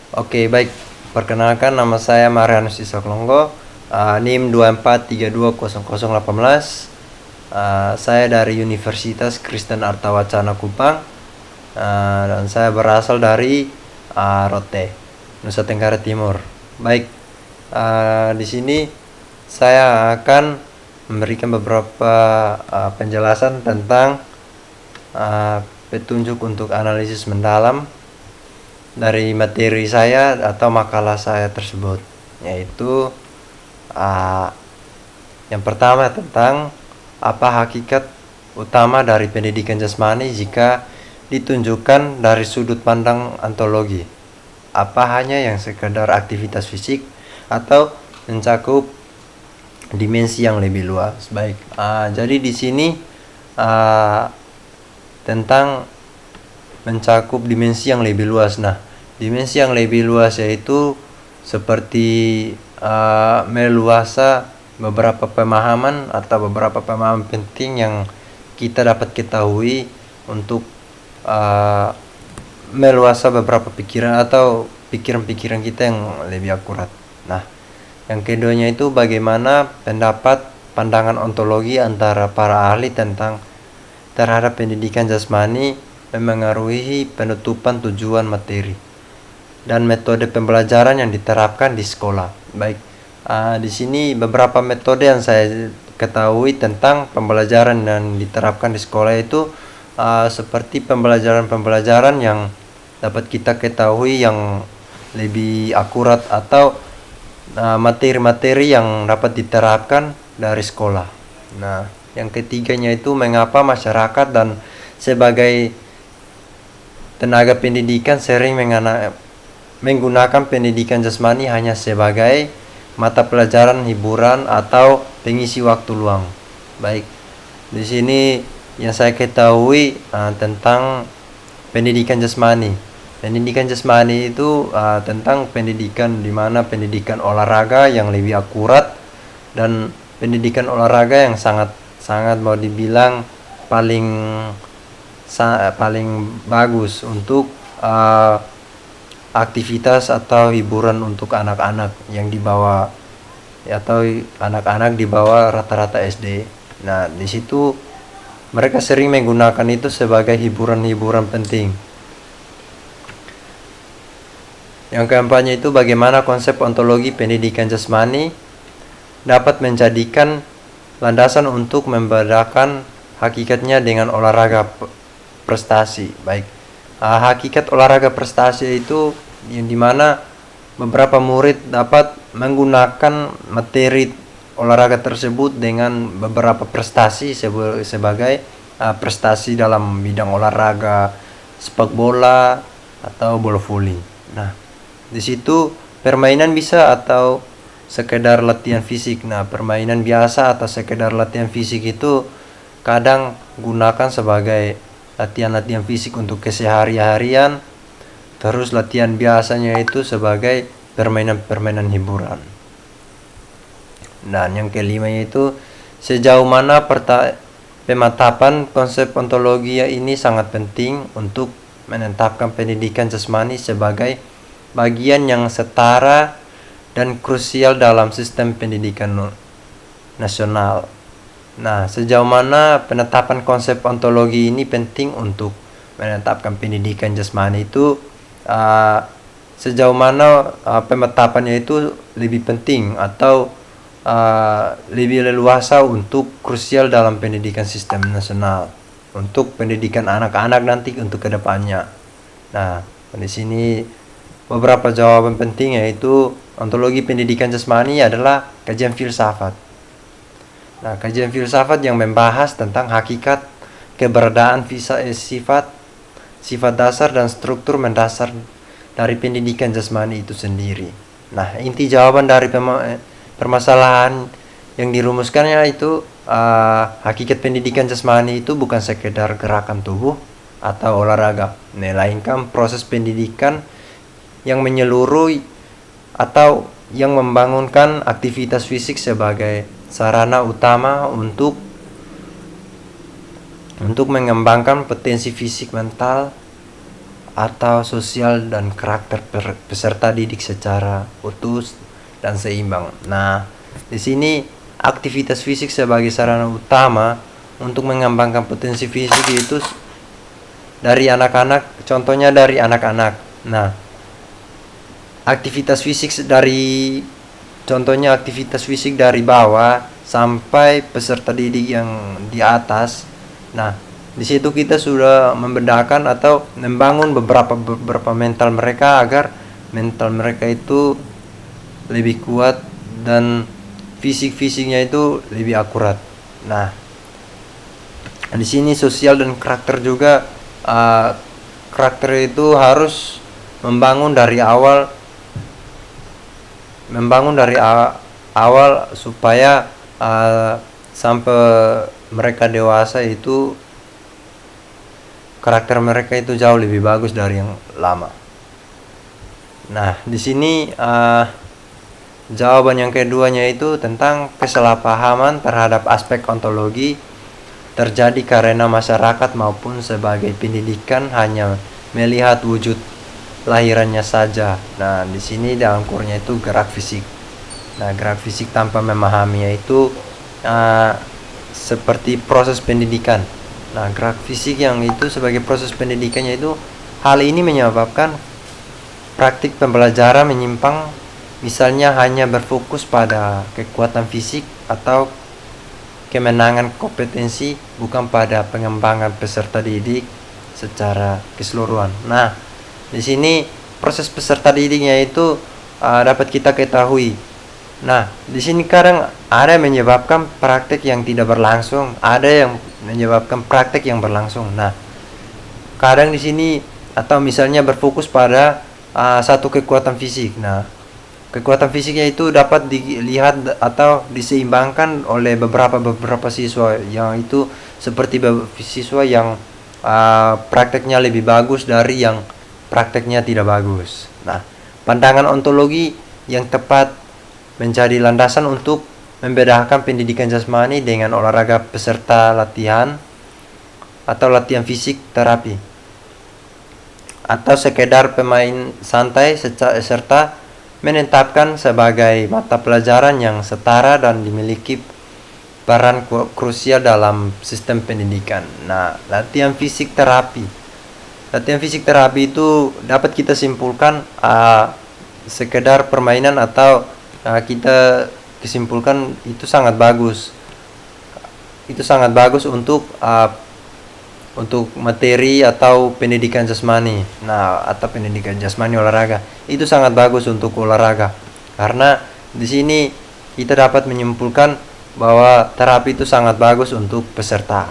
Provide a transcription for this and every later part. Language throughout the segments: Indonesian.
Oke, baik. Perkenalkan, nama saya Marianus Isaklonggo, NIM 24320018. Saya dari Universitas Kristen Artawacana Kupang, dan saya berasal dari Rote, Nusa Tenggara Timur. Baik, di sini saya akan memberikan beberapa penjelasan tentang petunjuk untuk analisis mendalam dari materi saya atau makalah saya tersebut, yaitu yang pertama tentang apa hakikat utama dari pendidikan jasmani jika ditunjukkan dari sudut pandang ontologi. Apa hanya yang sekedar aktivitas fisik atau mencakup dimensi yang lebih luas. Baik, jadi di sini tentang mencakup dimensi yang lebih luas. Nah, dimensi yang lebih luas yaitu seperti meluasa beberapa pemahaman atau beberapa pemahaman penting yang kita dapat ketahui untuk meluasa beberapa pikiran atau pikiran-pikiran kita yang lebih akurat. Nah, yang keduanya itu bagaimana pendapat pandangan ontologi antara para ahli terhadap pendidikan jasmani memengaruhi penutupan tujuan materi dan metode pembelajaran yang diterapkan di sekolah. Baik, di sini beberapa metode yang saya ketahui tentang pembelajaran yang diterapkan di sekolah itu seperti pembelajaran yang dapat kita ketahui yang lebih akurat atau materi-materi yang dapat diterapkan dari sekolah. Nah, yang ketiganya itu mengapa masyarakat dan sebagai tenaga pendidikan sering menggunakan pendidikan jasmani hanya sebagai mata pelajaran hiburan atau pengisi waktu luang. Baik, di sini yang saya ketahui tentang pendidikan jasmani. Pendidikan jasmani itu tentang pendidikan di mana pendidikan olahraga yang lebih akurat dan pendidikan olahraga yang sangat mau dibilang paling bagus untuk aktivitas atau hiburan untuk anak-anak yang dibawa atau anak-anak di bawah rata-rata SD. Nah, di situ mereka sering menggunakan itu sebagai hiburan-hiburan penting. Yang keempatnya itu bagaimana konsep ontologi pendidikan jasmani dapat menjadikan landasan untuk membedakan hakikatnya dengan olahraga prestasi. Baik, hakikat olahraga prestasi itu yang dimana beberapa murid dapat menggunakan materi olahraga tersebut dengan beberapa prestasi sebagai prestasi dalam bidang olahraga sepak bola atau bola voli. Nah, di situ permainan bisa atau sekedar latihan fisik. Nah, permainan biasa atau sekedar latihan fisik itu kadang gunakan sebagai latihan-latihan fisik untuk kesehari-harian, terus latihan biasanya itu sebagai permainan-permainan hiburan. Dan yang kelimanya itu sejauh mana pematapan konsep ontologi ini sangat penting untuk menetapkan pendidikan jasmani sebagai bagian yang setara dan krusial dalam sistem pendidikan nasional. Nah, sejauh mana penetapan konsep ontologi ini penting untuk menetapkan pendidikan jasmani itu sejauh mana pemetapannya itu lebih penting atau lebih leluasa untuk krusial dalam pendidikan sistem nasional untuk pendidikan anak-anak nanti untuk kedepannya. Nah, di sini beberapa jawaban penting yaitu ontologi pendidikan jasmani adalah kajian filsafat. Nah, kajian filsafat yang membahas tentang hakikat, keberadaan sifat dasar dan struktur mendasar dari pendidikan jasmani itu sendiri. Nah, inti jawaban dari permasalahan yang dirumuskannya itu hakikat pendidikan jasmani itu bukan sekedar gerakan tubuh atau olahraga, melainkan proses pendidikan yang menyeluruh atau yang membangunkan aktivitas fisik sebagai sarana utama untuk mengembangkan potensi fisik mental atau sosial dan karakter peserta didik secara utuh dan seimbang. Nah, di sini aktivitas fisik sebagai sarana utama untuk mengembangkan potensi fisik itu dari anak-anak, contohnya dari anak-anak. Nah, aktivitas fisik contohnya aktivitas fisik dari bawah sampai peserta didik yang di atas. Nah, di situ kita sudah membedakan atau membangun beberapa mental mereka agar mental mereka itu lebih kuat dan fisiknya itu lebih akurat. Nah, di sini sosial dan karakter juga, karakter itu harus membangun dari awal supaya sampai mereka dewasa itu karakter mereka itu jauh lebih bagus dari yang lama. Nah, di sini jawaban yang keduanya itu tentang kesalahpahaman terhadap aspek ontologi terjadi karena masyarakat maupun sebagai pendidikan hanya melihat wujud lahirannya saja. Nah, di sini dalam kurnya itu gerak fisik. Nah, gerak fisik tanpa memahaminya itu seperti proses pendidikan. Nah, gerak fisik yang itu sebagai proses pendidikannya itu, hal ini menyebabkan praktik pembelajaran menyimpang, misalnya hanya berfokus pada kekuatan fisik atau kemenangan kompetensi, bukan pada pengembangan peserta didik secara keseluruhan. Nah, di sini proses peserta didiknya itu dapat kita ketahui. Nah, di sini kadang ada yang menyebabkan praktek yang tidak berlangsung, ada yang menyebabkan praktek yang berlangsung. Nah, kadang di sini atau misalnya berfokus pada satu kekuatan fisik. Nah, kekuatan fisiknya itu dapat dilihat atau diseimbangkan oleh beberapa siswa yang itu seperti siswa yang prakteknya lebih bagus dari yang prakteknya tidak bagus. Nah, pandangan ontologi yang tepat menjadi landasan untuk membedakan pendidikan jasmani dengan olahraga peserta latihan atau latihan fisik terapi atau sekedar pemain santai, serta menetapkan sebagai mata pelajaran yang setara dan dimiliki peran krusial dalam sistem pendidikan. Nah, latihan fisik terapi itu dapat kita simpulkan sekedar permainan atau kita kesimpulkan itu sangat bagus. Itu sangat bagus untuk materi atau pendidikan jasmani. Nah, atau pendidikan jasmani olahraga. Itu sangat bagus untuk olahraga. Karena di sini kita dapat menyimpulkan bahwa terapi itu sangat bagus untuk peserta.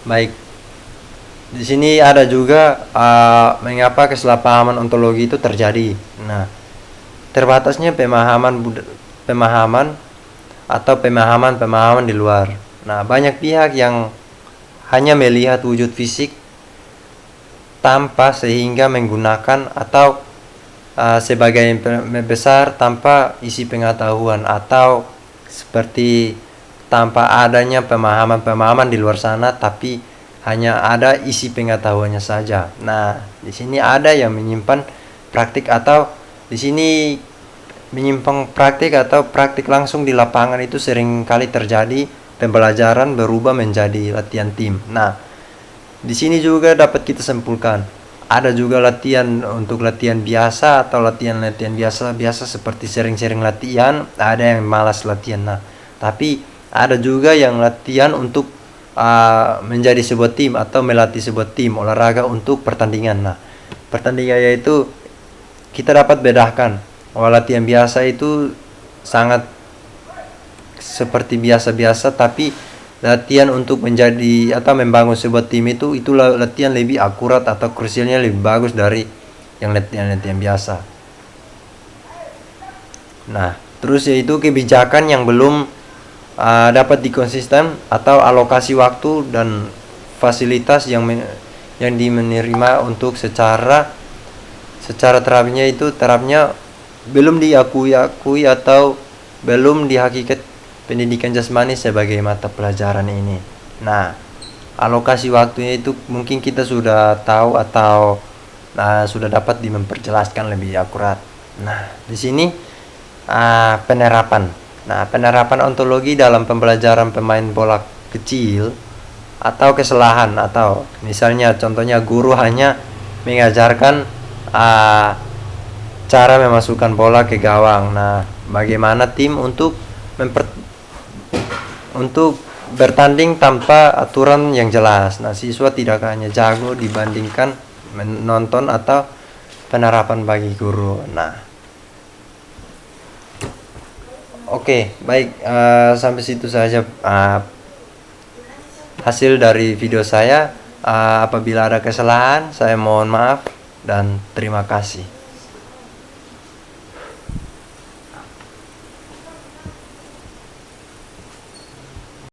Baik. Di sini ada juga mengapa kesalahpahaman ontologi itu terjadi. Nah, terbatasnya pemahaman di luar. Nah, banyak pihak yang hanya melihat wujud fisik tanpa sehingga menggunakan atau sebagai besar tanpa isi pengetahuan atau seperti tanpa adanya pemahaman di luar sana, tapi hanya ada isi pengetahuannya saja. Nah, di sini ada yang menyimpan praktik atau di sini menyimpang praktik atau praktik langsung di lapangan itu sering kali terjadi. Pembelajaran berubah menjadi latihan tim. Nah, di sini juga dapat kita simpulkan ada juga latihan untuk latihan biasa atau latihan biasa seperti sering-sering latihan, ada yang malas latihan. Nah, tapi ada juga yang latihan untuk menjadi sebuah tim atau melatih sebuah tim olahraga untuk pertandingan. Nah, pertandingannya itu kita dapat bedakan bahwa latihan biasa itu sangat seperti biasa-biasa, tapi latihan untuk menjadi atau membangun sebuah tim itu latihan lebih akurat atau krusialnya lebih bagus dari yang latihan biasa. Nah, terus yaitu kebijakan yang belum dapat dikonsisten atau alokasi waktu dan fasilitas yang menerima untuk secara terapinya belum diakui atau belum dihakikat pendidikan jasmani sebagai mata pelajaran ini. Nah, alokasi waktunya itu mungkin kita sudah tahu atau sudah dapat memperjelaskan lebih akurat. Nah, di sini penerapan. Nah, penerapan ontologi dalam pembelajaran pemain bola kecil atau kesalahan, atau misalnya contohnya guru hanya mengajarkan cara memasukkan bola ke gawang. Nah, bagaimana tim untuk bertanding tanpa aturan yang jelas. Nah, siswa tidak hanya jago dibandingkan menonton atau penerapan bagi guru. Nah, oke, baik, sampai situ saja hasil dari video saya. Apabila ada kesalahan, saya mohon maaf dan terima kasih.